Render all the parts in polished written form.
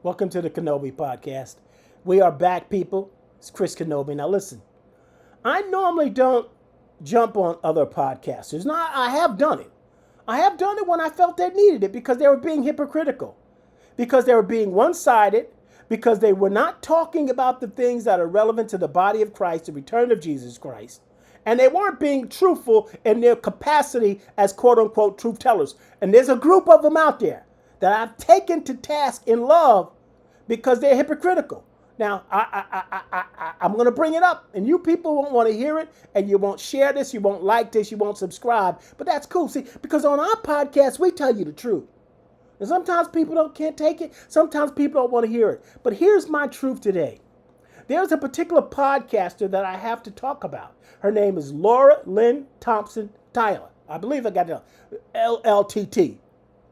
Welcome to the Kenobi podcast. We are back, people. It's Chris Kenobi. Now, listen, I normally don't jump on other podcasters. Now, I have done it. I have done it when I felt they needed it because they were being hypocritical, because they were being one sided, because they were not talking about the things that are relevant to the body of Christ, the return of Jesus Christ. And they weren't being truthful in their capacity as quote unquote truth tellers. And there's a group of them out there that I've taken to task in love because they're hypocritical. Now, I'm going to bring it up, and you people won't want to hear it, and you won't share this, you won't like this, you won't subscribe. But that's cool. See, because on our podcast, we tell you the truth. And sometimes people can't take it. Sometimes people don't want to hear it. But here's my truth today. There's a particular podcaster that I have to talk about. Her name is LAURA-LYNN Thompson Tyler. I believe I got it. LLTT.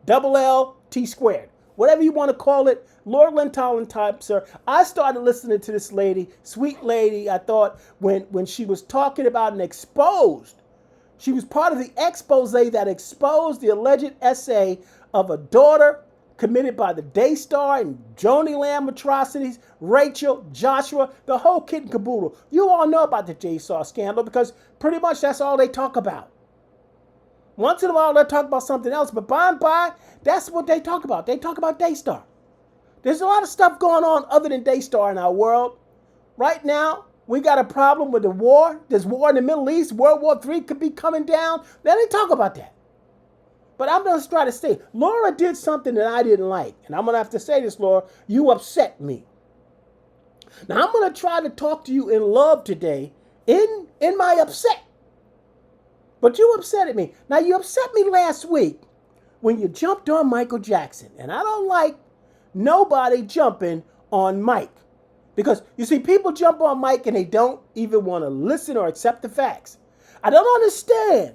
Double L T squared. Whatever you want to call it. LAURA-LYNN Thompson. I started listening to this lady, sweet lady, I thought, when she was talking about and exposed. She was part of the expose that exposed the alleged essay of a daughter committed by the Daystar and Joni Lamb atrocities, Rachel, Joshua, the whole kit and caboodle. You all know about the Daystar scandal because pretty much that's all they talk about. Once in a while, they'll talk about something else, but by and by, that's what they talk about. They talk about Daystar. There's a lot of stuff going on other than Daystar in our world. Right now, we got a problem with the war. There's war in the Middle East. World War III could be coming down. They didn't talk about that. But I'm going to try to say, Laura did something that I didn't like. And I'm going to have to say this, Laura, you upset me. Now, I'm going to try to talk to you in love today in my upset. But you upset at me. Now, you upset me last week when you jumped on Michael Jackson. And I don't like nobody jumping on Mike. Because, you see, people jump on Mike and they don't even want to listen or accept the facts. I don't understand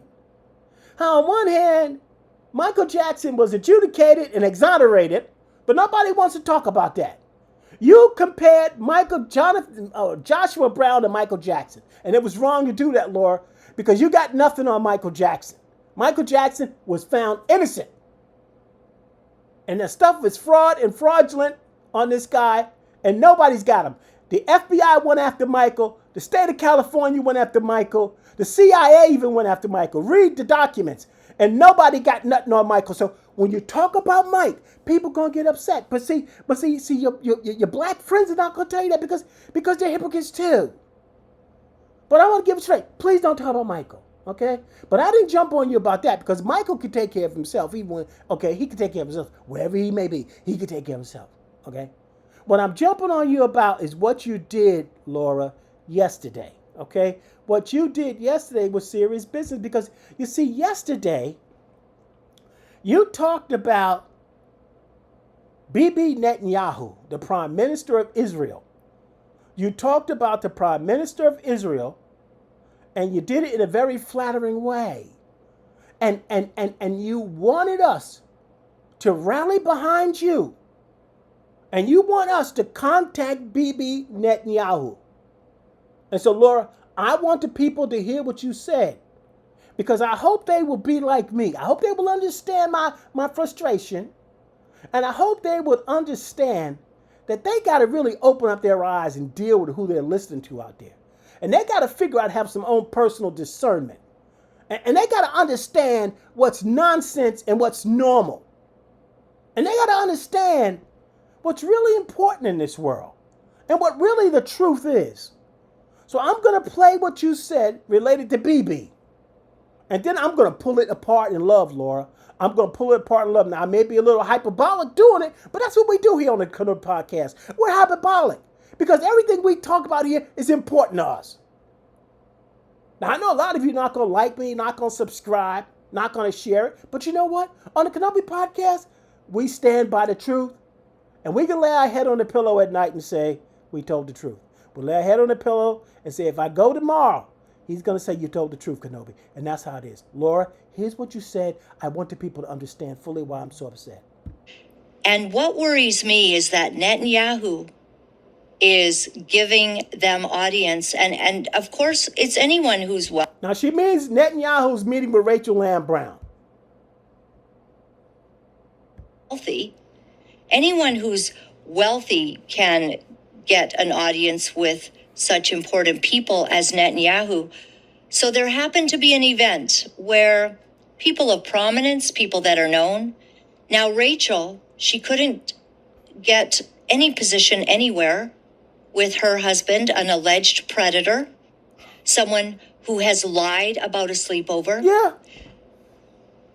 how on one hand, Michael Jackson was adjudicated and exonerated, but nobody wants to talk about that. You compared Joshua Brown to Michael Jackson, and it was wrong to do that, Laura, because you got nothing on Michael Jackson. Michael Jackson was found innocent. And the stuff is fraud and fraudulent on this guy, and nobody's got him. The FBI went after Michael. The state of California went after Michael. The CIA even went after Michael. Read the documents. And nobody got nothing on Michael. So when you talk about Mike, people gonna get upset. But see, your black friends are not gonna tell you that because they're hypocrites too. But I want to give it straight. Please don't talk about Michael, okay? But I didn't jump on you about that because Michael could take care of himself. He could take care of himself wherever he may be. He could take care of himself, okay? What I'm jumping on you about is what you did, Laura, yesterday, okay? What you did yesterday was serious business because, you see, yesterday, you talked about Bibi Netanyahu, the Prime Minister of Israel. You talked about the Prime Minister of Israel, and you did it in a very flattering way. And you wanted us to rally behind you. And you want us to contact Bibi Netanyahu. And so, Laura, I want the people to hear what you said. Because I hope they will be like me. I hope they will understand my frustration. And I hope they would understand that they got to really open up their eyes and deal with who they're listening to out there. And they got to figure out, have some own personal discernment. And they got to understand what's nonsense and what's normal. And they got to understand what's really important in this world and what really the truth is. So I'm going to play what you said related to BB. And then I'm going to pull it apart in love, Laura. I'm going to pull it apart in love. Now, I may be a little hyperbolic doing it, but that's what we do here on the Kenobi podcast. We're hyperbolic because everything we talk about here is important to us. Now, I know a lot of you not going to like me, not going to subscribe, not going to share it. But you know what? On the Kenobi podcast, we stand by the truth. And we can lay our head on the pillow at night and say, we told the truth. We'll lay our head on the pillow and say, if I go tomorrow, he's going to say, you told the truth, Kenobi. And that's how it is. Laura, here's what you said. I want the people to understand fully why I'm so upset. And what worries me is that Netanyahu is giving them audience. And of course, it's anyone who's Now, she means Netanyahu's meeting with Rachel Lamb Brown. wealthy. Anyone who's wealthy can get an audience with such important people as Netanyahu. So there happened to be an event where people of prominence, people that are known. Now, Rachel, she couldn't get any position anywhere with her husband, an alleged predator, someone who has lied about a sleepover. Yeah.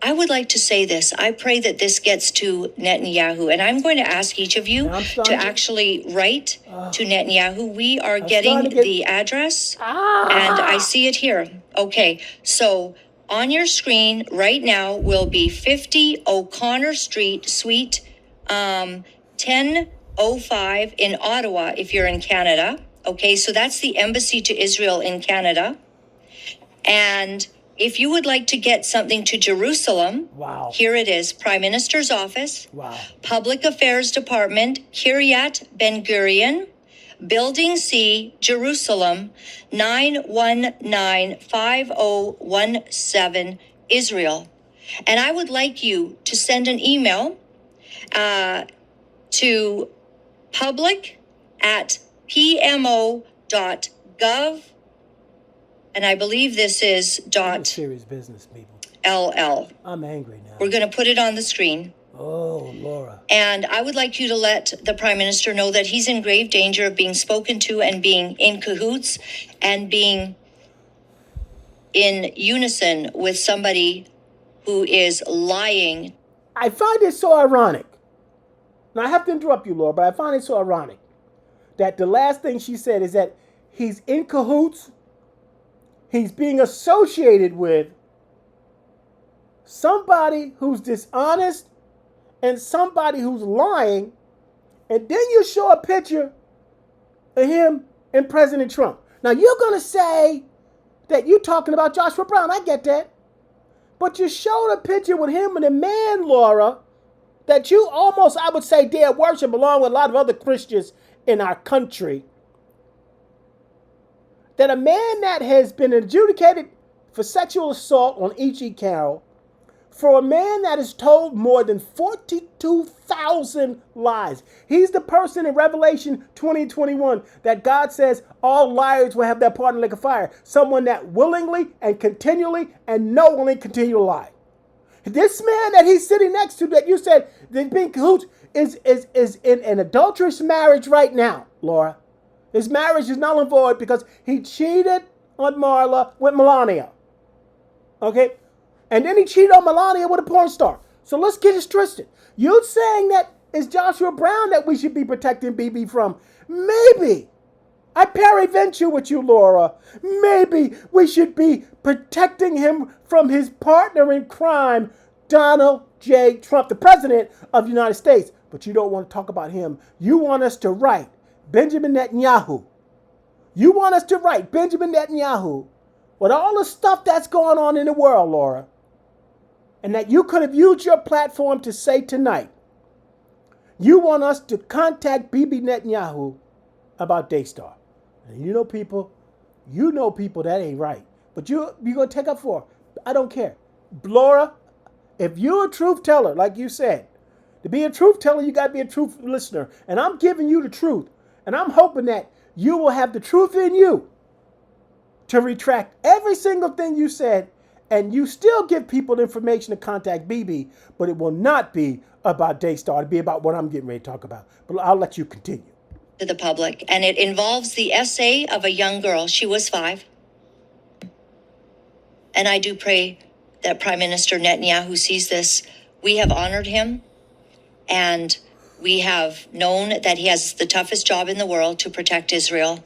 I would like to say this. I pray that this gets to Netanyahu, and I'm going to ask each of you to actually write to Netanyahu. We are getting the address, and I see it here. Okay, so on your screen right now will be 50 O'Connor Street, Suite 1005 in Ottawa, if you're in Canada. Okay, so that's the Embassy to Israel in Canada. And if you would like to get something to Jerusalem, wow, here it is, Prime Minister's Office, wow, Public Affairs Department, Kiryat Ben Gurion, Building C, Jerusalem, 9195017, Israel. And I would like you to send an email to public@pmo.gov. And I believe this is serious business, people. .ll. I'm angry now. We're going to put it on the screen. Oh, Laura. And I would like you to let the Prime Minister know that he's in grave danger of being spoken to and being in cahoots and being in unison with somebody who is lying. I find it so ironic. Now, I have to interrupt you, Laura, but I find it so ironic that the last thing she said is that he's in cahoots. He's being associated with somebody who's dishonest and somebody who's lying. And then you show a picture of him and President Trump. Now, you're going to say that you're talking about Joshua Brown. I get that. But you showed a picture with him and a man, Laura, that you almost, I would say, dare worship along with a lot of other Christians in our country. That a man that has been adjudicated for sexual assault on E.G. Carroll, for a man that has told more than 42,000 lies. He's the person in Revelation 20:21 that God says all liars will have their part in the lake of fire. Someone that willingly and continually and knowingly continue to lie. This man that he's sitting next to that you said that being cahoots is in an adulterous marriage right now, Laura. His marriage is null and void because he cheated on Marla with Melania. Okay? And then he cheated on Melania with a porn star. So let's get this twisted. You're saying that it's Joshua Brown that we should be protecting BB from. Maybe. I peradventure with you, Laura. Maybe we should be protecting him from his partner in crime, Donald J. Trump, the president of the United States. But you don't want to talk about him. You want us to write Benjamin Netanyahu. You want us to write Benjamin Netanyahu with all the stuff that's going on in the world, Laura. And that you could have used your platform to say tonight. You want us to contact Bibi Netanyahu about Daystar. And you know people that ain't right. But you're going to take up for her. I don't care. Laura, if you're a truth teller, like you said, to be a truth teller, you got to be a truth listener. And I'm giving you the truth. And I'm hoping that you will have the truth in you to retract every single thing you said, and you still give people the information to contact BB, but it will not be about Daystar. It'll be about what I'm getting ready to talk about. But I'll let you continue. To the public, and it involves the essay of a young girl. She was 5. And I do pray that Prime Minister Netanyahu sees this. We have honored him, and we have known that he has the toughest job in the world to protect Israel.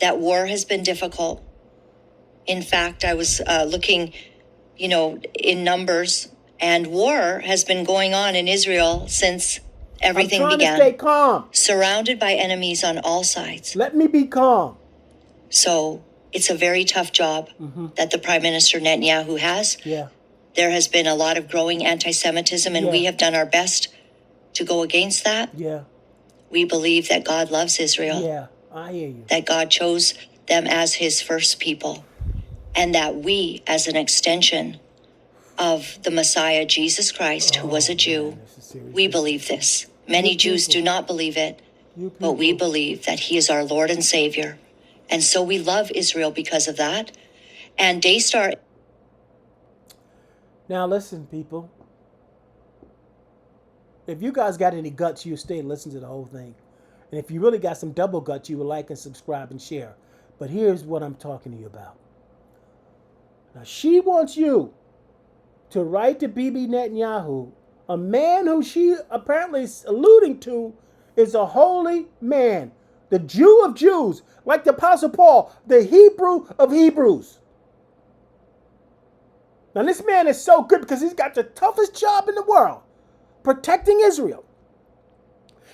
That war has been difficult. In fact, I was looking, in numbers, and war has been going on in Israel since everything began. I'm trying to stay calm. Surrounded by enemies on all sides. Let me be calm. So it's a very tough job that the Prime Minister Netanyahu has. Yeah. There has been a lot of growing anti-Semitism, and we have done our best to go against that. Yeah. We believe that God loves Israel. Yeah, I hear you. That God chose them as his first people. And that we, as an extension of the Messiah, Jesus Christ, who was a Jew, we believe this. Many Jews do not believe it, but we believe that he is our Lord and Savior. And so we love Israel because of that. And Daystar. Now listen, people. If you guys got any guts, you stay and listen to the whole thing. And if you really got some double guts, you would like and subscribe and share. But here's what I'm talking to you about. Now she wants you to write to Bibi Netanyahu, a man who she apparently is alluding to is a holy man, the Jew of Jews, like the Apostle Paul, the Hebrew of Hebrews. Now this man is so good because he's got the toughest job in the world, protecting Israel.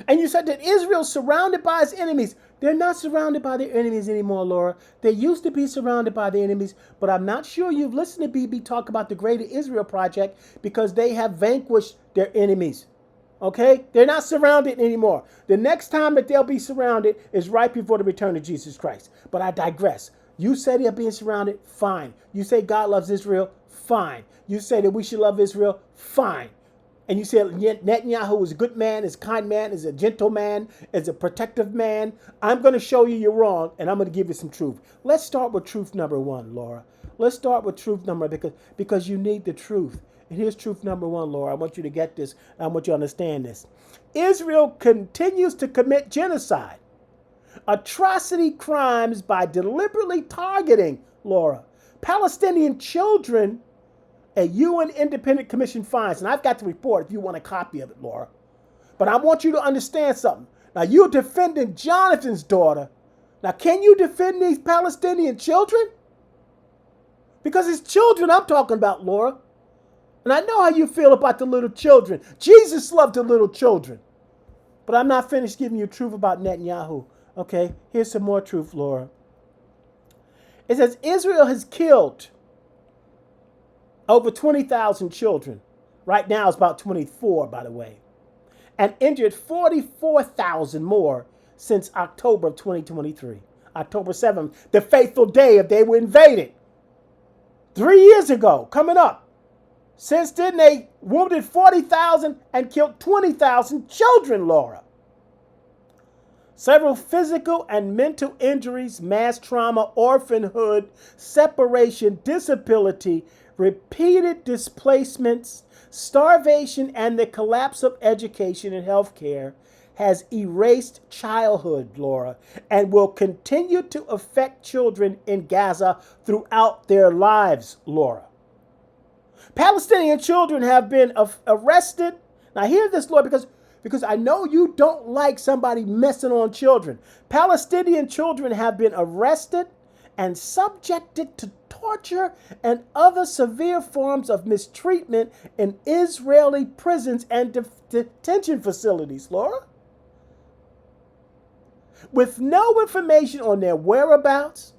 And you said that Israel's surrounded by its enemies. They're not surrounded by their enemies anymore, Laura. They used to be surrounded by their enemies, but I'm not sure you've listened to Bibi talk about the Greater Israel Project because they have vanquished their enemies. Okay? They're not surrounded anymore. The next time that they'll be surrounded is right before the return of Jesus Christ. But I digress. You say they're being surrounded? Fine. You say God loves Israel? Fine. You say that we should love Israel? Fine. And you said Netanyahu is a good man, is a kind man, is a gentle man, is a protective man. I'm going to show you you're wrong, and I'm going to give you some truth. Let's start with truth number one, Laura. Let's start with truth number because you need the truth. And here's truth number one, Laura. I want you to get this. I want you to understand this. Israel continues to commit genocide, atrocity crimes by deliberately targeting, Laura, Palestinian children. A UN Independent Commission finds, and I've got the report if you want a copy of it, Laura. But I want you to understand something. Now, you're defending Jonathan's daughter. Now, can you defend these Palestinian children? Because it's children I'm talking about, Laura. And I know how you feel about the little children. Jesus loved the little children. But I'm not finished giving you truth about Netanyahu. Okay, here's some more truth, Laura. It says Israel has killed over 20,000 children. Right now it's about 24, by the way. And injured 44,000 more since October of 2023. October 7th, the fateful day of they were invaded. 3 years ago, coming up. Since then, they wounded 40,000 and killed 20,000 children, Laura. Several physical and mental injuries, mass trauma, orphanhood, separation, disability, repeated displacements, starvation, and the collapse of education and healthcare has erased childhood, Laura, and will continue to affect children in Gaza throughout their lives, Laura. Palestinian children have been arrested. Now hear this, Lord, because I know you don't like somebody messing on children. Palestinian children have been arrested and subjected to torture and other severe forms of mistreatment in Israeli prisons and detention facilities, Laura. With no information on their whereabouts,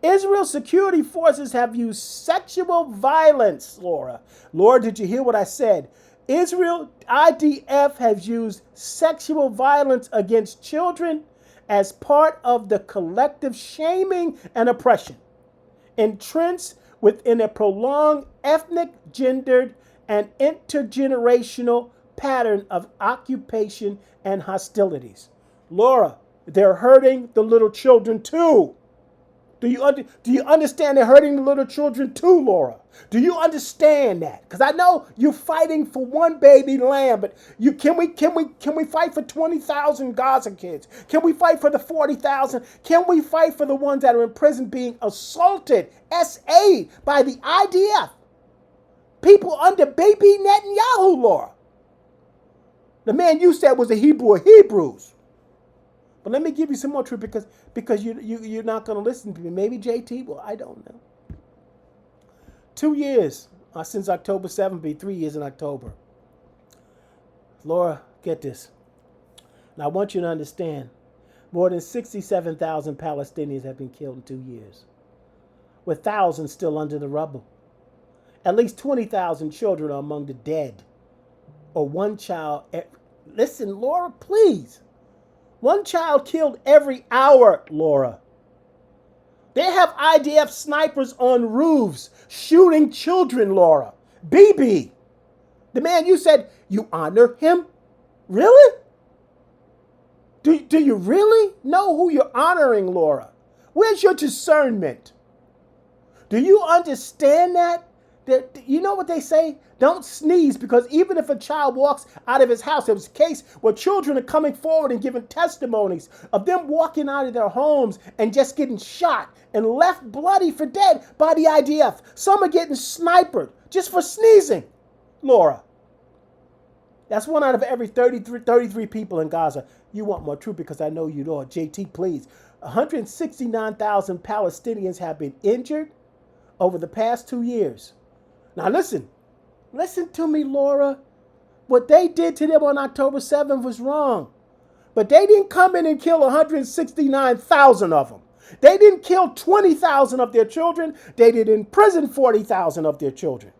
Israel's security forces have used sexual violence, Laura. Laura, did you hear what I said? Israel IDF has used sexual violence against children as part of the collective shaming and oppression, entrenched within a prolonged ethnic, gendered, and intergenerational pattern of occupation and hostilities. Laura, they're hurting the little children too. Do you understand they're hurting the little children too, Laura? Do you understand that? Because I know you're fighting for one baby lamb, but can we fight for 20,000 Gaza kids? Can we fight for the 40,000? Can we fight for the ones that are in prison being assaulted, SA, by the IDF? People under baby Netanyahu, Laura. The man you said was a Hebrew of Hebrews. But let me give you some more truth because you're not going to listen to me. Maybe JT, well, I don't know. 2 years since October 7th, be 3 years in October. Laura, get this. Now, I want you to understand, more than 67,000 Palestinians have been killed in 2 years, with thousands still under the rubble. At least 20,000 children are among the dead, or one child. Listen, Laura, please. One child killed every hour, Laura. They have IDF snipers on roofs shooting children, Laura. BB, the man you said you honor him. Really? Do you really know who you're honoring, Laura? Where's your discernment? Do you understand that? You know what they say? Don't sneeze, because even if a child walks out of his house, there was a case where children are coming forward and giving testimonies of them walking out of their homes and just getting shot and left bloody for dead by the IDF. Some are getting sniped just for sneezing, Laura. That's 1 out of every 33 people in Gaza. You want more truth because I know you, Lord. JT, please. 169,000 Palestinians have been injured over the past 2 years. Now listen to me, Laura. What they did to them on October 7th was wrong. But they didn't come in and kill 169,000 of them. They didn't kill 20,000 of their children. They did imprison 40,000 of their children.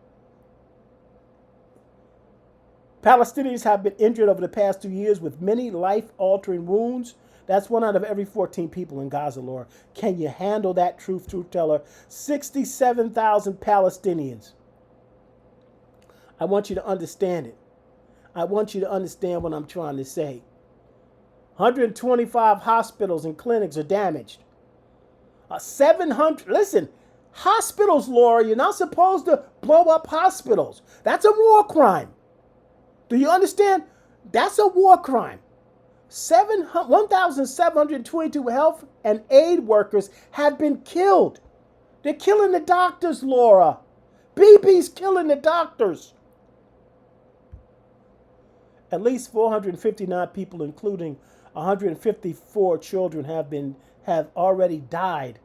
Palestinians have been injured over the past 2 years with many life-altering wounds. That's 1 out of every 14 people in Gaza, Laura. Can you handle that, truth teller? 67,000 Palestinians. I want you to understand it. I want you to understand what I'm trying to say. 125 hospitals and clinics are damaged. 700, listen, hospitals, Laura, you're not supposed to blow up hospitals. That's a war crime. Do you understand? That's a war crime. 1,722 health and aid workers have been killed. They're killing the doctors, Laura. BB's killing the doctors. At least 459 people, including 154 children, have already died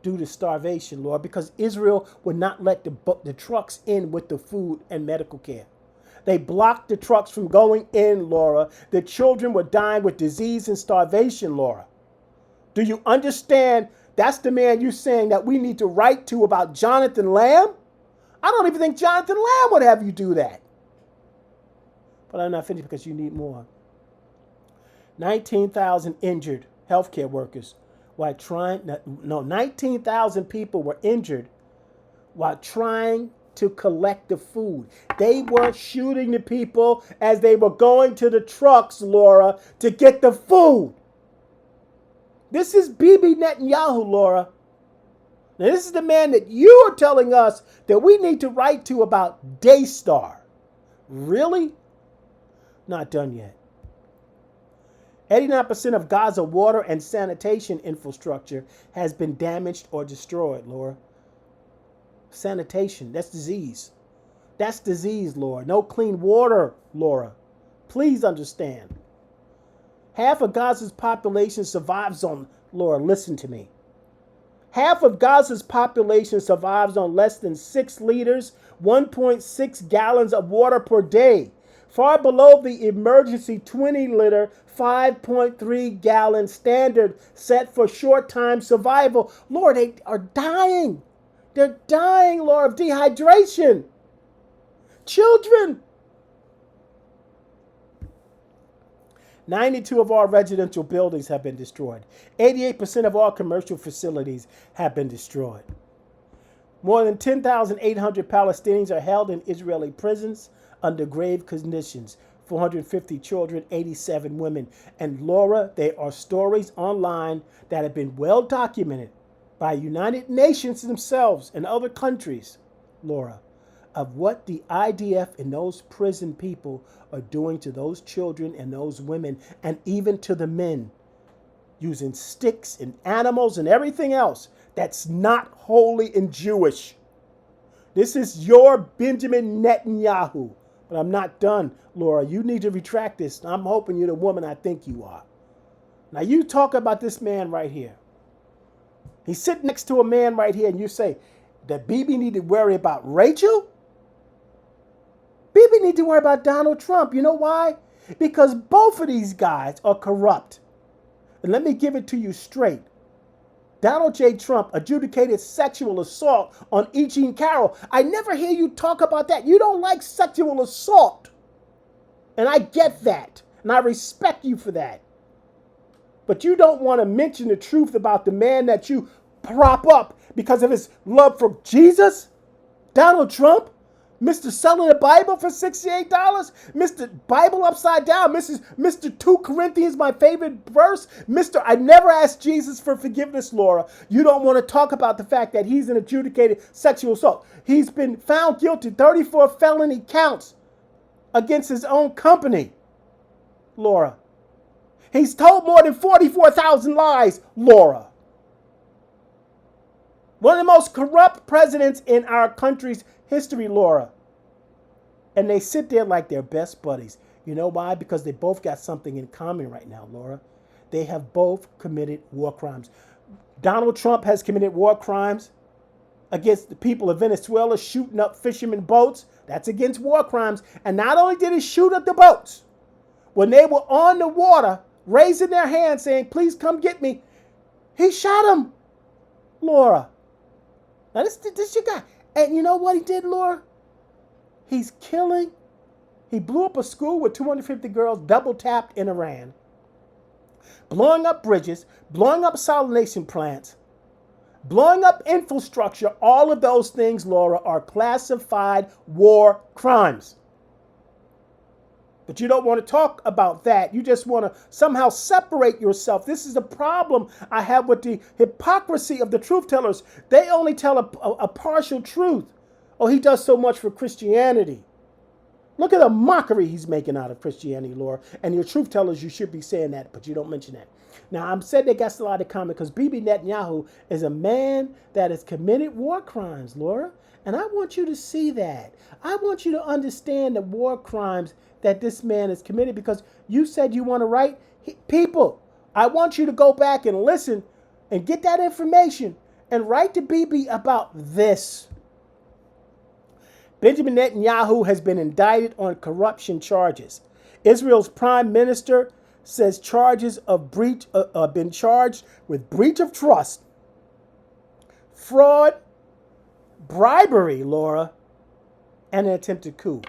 due to starvation, Lord, because Israel would not let the trucks in with the food and medical care. They blocked the trucks from going in, Laura. The children were dying with disease and starvation, Laura. Do you understand? That's the man you're saying that we need to write to about Jonathan Lamb? I don't even think Jonathan Lamb would have you do that. But I'm not finished because you need more. 19,000 injured healthcare workers while 19,000 people were injured while trying to collect the food. They were shooting the people as they were going to the trucks, Laura, to get the food. This is Bibi Netanyahu, Laura. Now, this is the man that you are telling us that we need to write to about Daystar. Really? Not done yet. 89% of Gaza water and sanitation infrastructure has been damaged or destroyed, Laura. Sanitation, that's disease. That's disease, Laura. No clean water, Laura. Please understand. Half of Gaza's population survives on, Laura, listen to me. Half of Gaza's population survives on less than 6 liters, 1.6 gallons of water per day, far below the emergency 20-liter, 5.3 gallon standard set for short-time survival. Lord, they are dying. They're dying, Lord, of dehydration. Children. 92 of our residential buildings have been destroyed. 88% of all commercial facilities have been destroyed. More than 10,800 Palestinians are held in Israeli prisons under grave conditions. 450 children, 87 women. And Laura, there are stories online that have been well documented by United Nations themselves and other countries, Laura, of what the IDF and those prison people are doing to those children and those women, and even to the men, using sticks and animals and everything else that's not holy and Jewish. This is your Benjamin Netanyahu. But I'm not done, Laura. You need to retract this. I'm hoping you're the woman I think you are. Now you talk about this man right here. He's sitting next to a man right here, and you say that Bibi need to worry about Rachel? Bibi need to worry about Donald Trump. You know why? Because both of these guys are corrupt. And let me give it to you straight. Donald J. Trump adjudicated sexual assault on E. Jean Carroll. I never hear you talk about that. You don't like sexual assault. And I get that. And I respect you for that. But you don't want to mention the truth about the man that you prop up because of his love for Jesus? Donald Trump? Mr. selling the Bible for $68? Mr. Bible upside down? Mr. 2 Corinthians, my favorite verse? Mr. I never asked Jesus for forgiveness, Laura. You don't want to talk about the fact that he's an adjudicated sexual assault. He's been found guilty, 34 felony counts against his own company, Laura. He's told more than 44,000 lies, Laura. One of the most corrupt presidents in our country's history, Laura. And they sit there like they're best buddies. You know why? Because they both got something in common right now, Laura. They have both committed war crimes. Donald Trump has committed war crimes against the people of Venezuela, shooting up fishermen boats. That's against war crimes. And not only did he shoot up the boats, when they were on the water, raising their hands saying, please come get me, he shot them, Laura. Now this your guy. And you know what he did, Laura? He blew up a school with 250 girls, double tapped in Iran, blowing up bridges, blowing up salination plants, blowing up infrastructure. All of those things, Laura, are classified war crimes. But you don't want to talk about that. You just want to somehow separate yourself. This is the problem I have with the hypocrisy of the truth tellers. They only tell a partial truth. Oh, he does so much for Christianity. Look at the mockery he's making out of Christianity, Laura. And your truth tellers, you should be saying that, but you don't mention that. Now, I'm saying they got a lot of comment because Bibi Netanyahu is a man that has committed war crimes, Laura. And I want you to see that. I want you to understand the war crimes that this man has committed, because you said you want to write. People, I want you to go back and listen and get that information and write to Bibi about this. Benjamin Netanyahu has been indicted on corruption charges. Israel's prime minister says charges of breach been charged with breach of trust, fraud, bribery, Laura, and an attempted coup.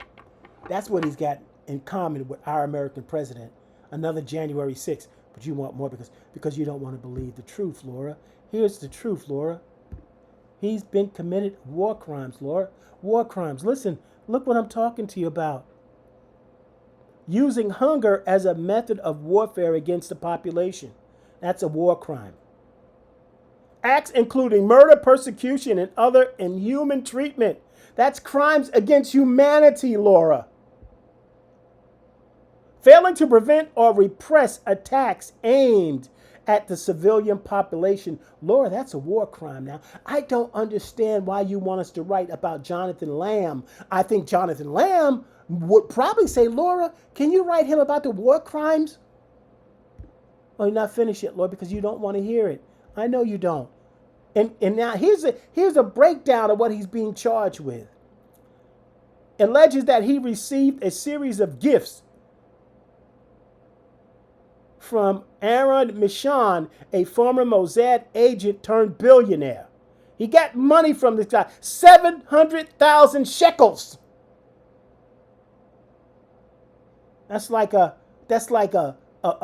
That's what he's got in common with our American president. Another January 6th. But you want more because you don't want to believe the truth, Laura. Here's the truth, Laura. He's been committed war crimes, Laura. War crimes. Listen, look what I'm talking to you about. Using hunger as a method of warfare against the population. That's a war crime. Acts including murder, persecution, and other inhuman treatment. That's crimes against humanity, Laura. Failing to prevent or repress attacks aimed at the civilian population. Laura, that's a war crime now. I don't understand why you want us to write about Jonathan Lamb. I think Jonathan Lamb would probably say, Laura, can you write him about the war crimes? Oh, you're not finished yet, Laura, because you don't want to hear it. I know you don't. And now here's a breakdown of what he's being charged with. It alleges that he received a series of gifts from Aaron Mishon, a former Mossad agent turned billionaire. He got money from this guy, 700,000 shekels. That's like a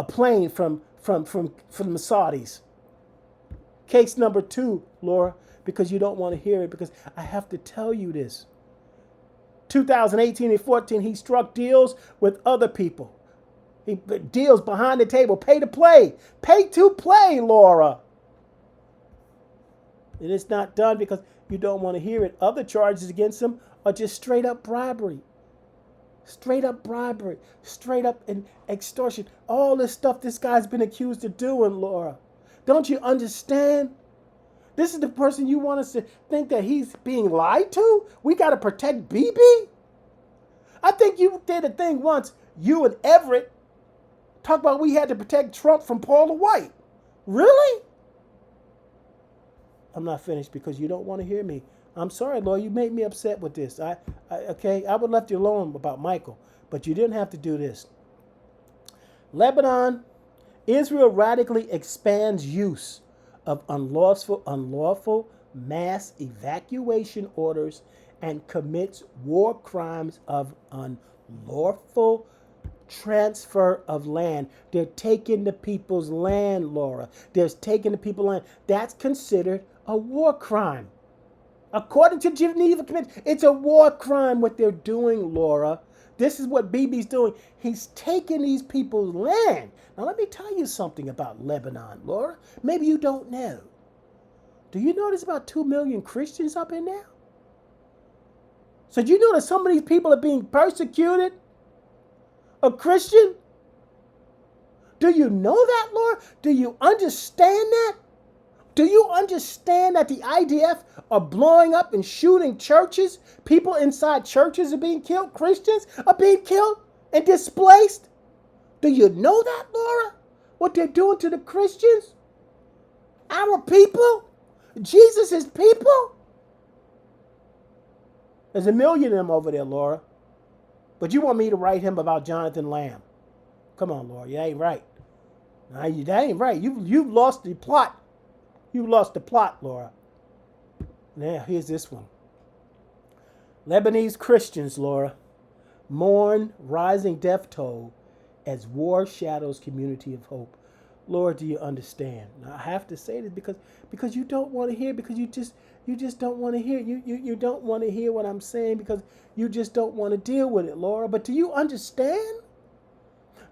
plane from the Saudis. Case number 2, Laura, because you don't want to hear it, because I have to tell you this. 2018 and 14, he struck deals with other people. He deals behind the table, pay to play. Pay to play, Laura. And it's not done because you don't want to hear it. Other charges against him are just straight up bribery. Straight up bribery. Straight up extortion. All this stuff this guy's been accused of doing, Laura. Don't you understand? This is the person you want us to think that he's being lied to? We got to protect Bibi? I think you did a thing once, you and Everett, talk about we had to protect Trump from Paula White. Really? I'm not finished because you don't want to hear me. I'm sorry, Laura, you made me upset with this. Okay, I would have left you alone about Michael, but you didn't have to do this. Lebanon, Israel radically expands use of unlawful mass evacuation orders and commits war crimes of unlawful transfer of land. They're taking the people's land, Laura. They're taking the people's land. That's considered a war crime According to Geneva Convention, it's a war crime what they're doing, Laura. This is what Bibi's doing. He's taking these people's land. Now, let me tell you something about Lebanon, Laura. Maybe you don't know. Do you know there's about 2 million Christians up in there? So do you know that some of these people are being persecuted? A Christian? Do you know that, Laura? Do you understand that? Do you understand that the IDF are blowing up and shooting churches? People inside churches are being killed. Christians are being killed and displaced. Do you know that, Laura? What they're doing to the Christians? Our people? Jesus' people? There's 1 million of them over there, Laura. But you want me to write him about Jonathan Lamb. Come on, Laura. You ain't right. That ain't right. You've lost the plot. You lost the plot, Laura. Now, here's this one. Lebanese Christians, Laura, mourn rising death toll as war shadows community of hope. Laura, do you understand? Now, I have to say this because you don't want to hear, because you just don't want to hear. You don't want to hear what I'm saying because you just don't want to deal with it, Laura. But do you understand?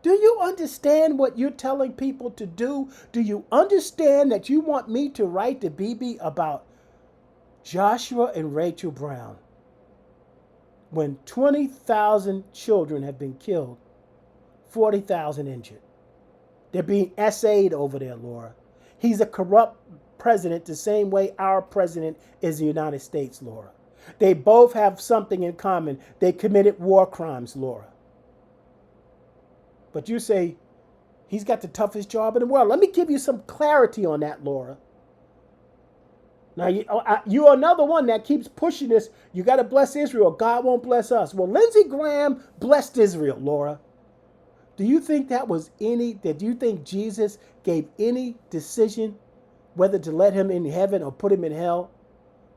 Do you understand what you're telling people to do? Do you understand that you want me to write to Bibi about Joshua and Rachel Brown when 20,000 children have been killed, 40,000 injured? They're being essayed over there, Laura. He's a corrupt president the same way our president is the United States, Laura. They both have something in common. They committed war crimes, Laura. But you say he's got the toughest job in the world. Let me give you some clarity on that, Laura. Now, you are another one that keeps pushing this. You got to bless Israel. God won't bless us. Well, Lindsey Graham blessed Israel, Laura. Do you think do you think Jesus gave any decision whether to let him in heaven or put him in hell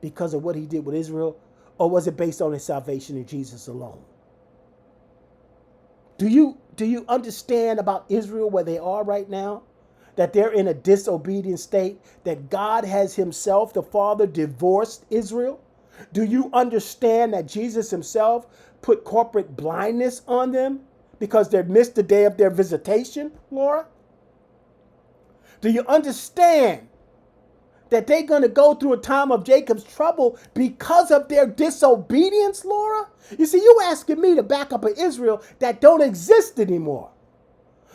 because of what he did with Israel? Or was it based on his salvation in Jesus alone? Do you understand about Israel where they are right now? That they're in a disobedient state? That God has himself, the Father, divorced Israel? Do you understand that Jesus himself put corporate blindness on them because they missed the day of their visitation, Laura? Do you understand that they're going to go through a time of Jacob's trouble because of their disobedience, Laura? You see, you asking me to back up an Israel that don't exist anymore.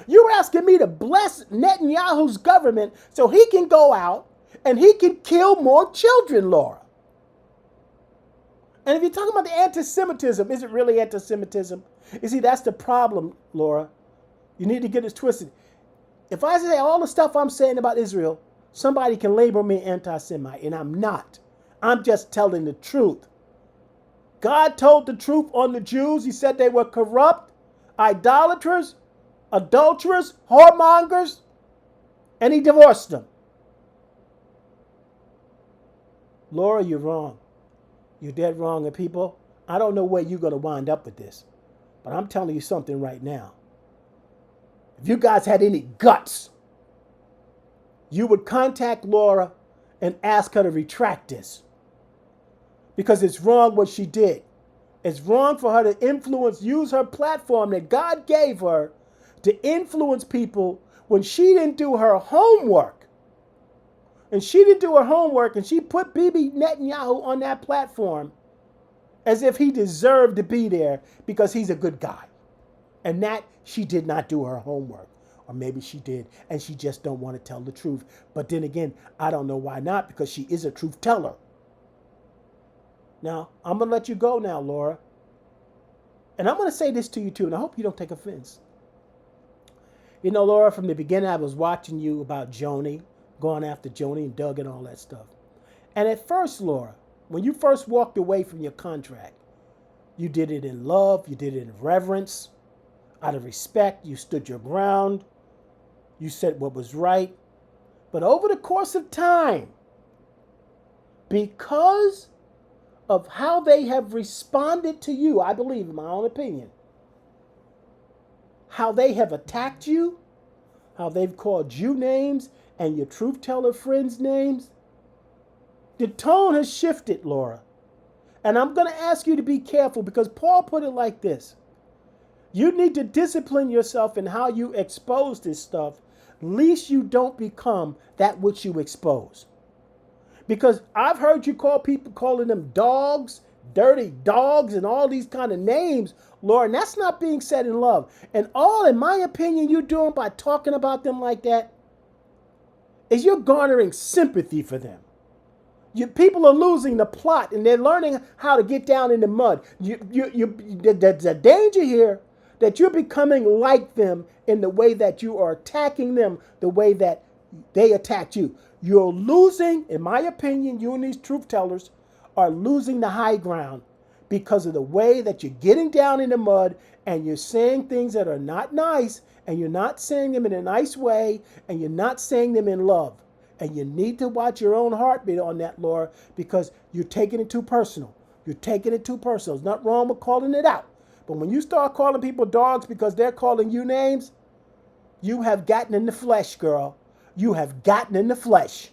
You're asking me to bless Netanyahu's government so he can go out and he can kill more children, Laura. And if you're talking about the anti-Semitism, is it really anti-Semitism? You see, that's the problem, Laura. You need to get this twisted. If I say all the stuff I'm saying about Israel, somebody can label me anti-Semite, and I'm not. I'm just telling the truth. God told the truth on the Jews. He said they were corrupt, idolaters, adulterers, whoremongers, and he divorced them. Laura, you're wrong. You're dead wrong. And people, I don't know where you're going to wind up with this, but I'm telling you something right now. If you guys had any guts, you would contact Laura and ask her to retract this. Because it's wrong what she did. It's wrong for her to use her platform that God gave her to influence people when she didn't do her homework. And she didn't do her homework, and she put Bibi Netanyahu on that platform as if he deserved to be there because he's a good guy. And that she did not do her homework. Or maybe she did, and she just don't want to tell the truth. But then again, I don't know why not, because she is a truth teller. Now, I'm going to let you go now, Laura. And I'm going to say this to you too, and I hope you don't take offense. You know, Laura, from the beginning, I was watching you about Joni, going after Joni and Doug and all that stuff. And at first, Laura, when you first walked away from your contract, you did it in love, you did it in reverence, out of respect, you stood your ground, you said what was right. But over the course of time, because of how they have responded to you, I believe, in my own opinion, how they have attacked you, how they've called you names and your truth teller friends names, The tone has shifted, Laura. And I'm going to ask you to be careful because Paul put it like this. You need to discipline yourself in how you expose this stuff, lest you don't become that which you expose. Because I've heard you call people calling them dogs, dirty dogs, and all these kind of names, Lord, and that's not being said in love. And all, in my opinion, you're doing by talking about them like that is you're garnering sympathy for them. People are losing the plot and they're learning how to get down in the mud. There's a danger here that you're becoming like them in the way that you are attacking them, the way that they attacked you. You're losing, in my opinion, you and these truth tellers are losing the high ground because of the way that you're getting down in the mud and you're saying things that are not nice, and you're not saying them in a nice way, and you're not saying them in love. And you need to watch your own heartbeat on that, Laura, because you're taking it too personal. You're taking it too personal. There's nothing wrong with calling it out. But when you start calling people dogs because they're calling you names, you have gotten in the flesh, girl. You have gotten in the flesh.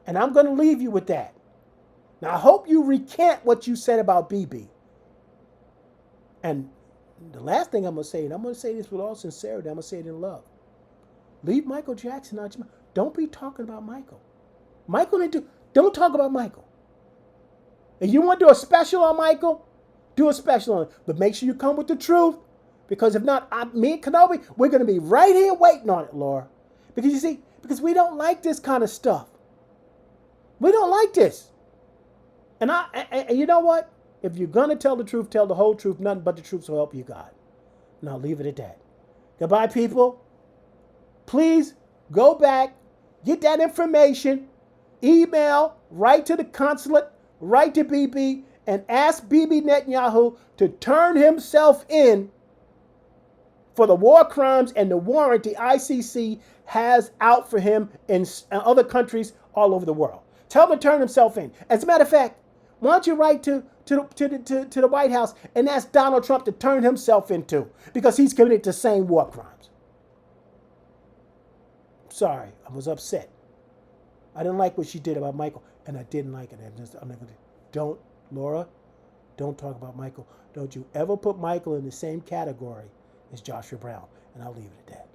And I'm going to leave you with that. Now, I hope you recant what you said about BB. And the last thing I'm going to say, and I'm going to say this with all sincerity, I'm going to say it in love. Leave Michael Jackson out your mouth. Don't be talking about Michael. Don't talk about Michael. If you want to do a special on Michael, do a special on it. But make sure you come with the truth. Because if not, me and Kenobi, we're going to be right here waiting on it, Laura. Because you see, because we don't like this kind of stuff. We don't like this. And you know what? If you're going to tell the truth, tell the whole truth. Nothing but the truth, so help you God. And I'll leave it at that. Goodbye, people. Please go back, get that information, email, write to the consulate, write to BB, and ask BB Netanyahu to turn himself in for the war crimes and the warrant the ICC has out for him in other countries all over the world. Tell him to turn himself in. As a matter of fact, why don't you write to the White House and ask Donald Trump to turn himself in too, because he's committed the same war crimes. Sorry, I was upset. I didn't like what she did about Michael, and I didn't like it. I'm not gonna. Don't, Laura, don't talk about Michael. Don't you ever put Michael in the same category as Joshua Brown, and I'll leave it at that.